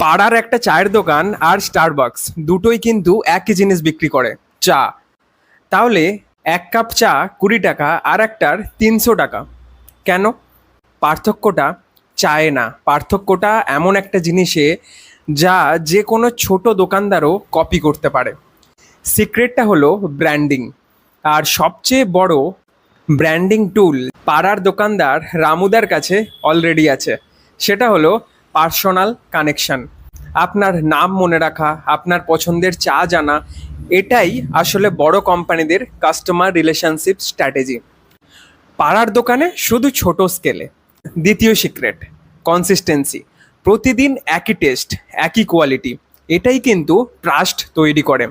পাড়ার একটা চায়ের দোকান আর স্টারবাকস দুটোই কিন্তু একই জিনিস বিক্রি করে, চা। তাহলে এক কাপ চা 20 টাকা আর একটার 300 টাকা কেন? পার্থক্যটা চায়ে না, পার্থক্যটা এমন একটা জিনিসে যা যে কোনো ছোট দোকানদারও কপি করতে পারে। সিক্রেটটা হলো ব্র্যান্ডিং। আর সবচেয়ে বড় ব্র্যান্ডিং টুল পাড়ার দোকানদার রামুদার কাছে অলরেডি আছে। সেটা হলো পার্সোনাল কানেকশন। আপনার নাম মনে রাখা, আপনার পছন্দের চা জানা, এটাই আসলে বড় কোম্পানিদের কাস্টমার রিলেশনশিপ স্ট্র্যাটেজি। পাড়ার দোকানে শুধু ছোট স্কেলে। দ্বিতীয় সিক্রেট, কনসিস্টেন্সি। প্রতিদিন একই টেস্ট, একই কোয়ালিটি, এটাই কিন্তু ট্রাস্ট তৈরি করে।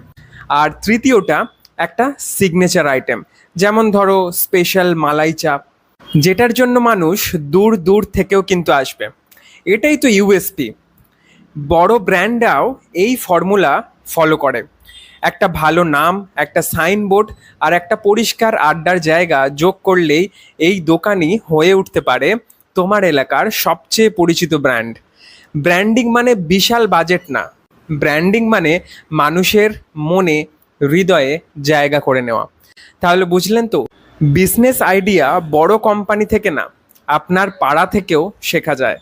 আর তৃতীয়টা একটা সিগনেচার আইটেম, যেমন ধরো স্পেশাল মালাই চা, যেটার জন্য মানুষ দূর দূর থেকেও কিন্তু আসবে। এটাই তো ইউএসপি। বড় ব্র্যান্ডরাও এই ফর্মুলা ফলো করে। একটা ভালো নাম, একটা সাইনবোর্ড আর একটা পরিষ্কার আড্ডার জায়গা যোগ করলেই এই দোকানই হয়ে উঠতে পারে তোমার এলাকার সবচেয়ে পরিচিত ব্র্যান্ড। ব্র্যান্ডিং মানে বিশাল বাজেট না, ব্র্যান্ডিং মানে মানুষের মনে, হৃদয়ে জায়গা করে নেওয়া। তাহলে বুঝলেন তো, বিজনেস আইডিয়া বড় কোম্পানি থেকে না, আপনার পাড়া থেকেও শেখা যায়।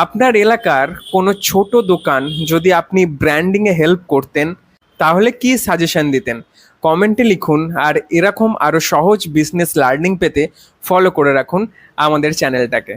আপনার এলাকার কোনো ছোট দোকান যদি আপনি ব্র্যান্ডিংয়ে হেল্প করতেন, তাহলে কি সাজেশন দিতেন? কমেন্টে লিখুন। আর এরকম আরও সহজ বিজনেস লার্নিং পেতে ফলো করে রাখুন আমাদের চ্যানেলটাকে।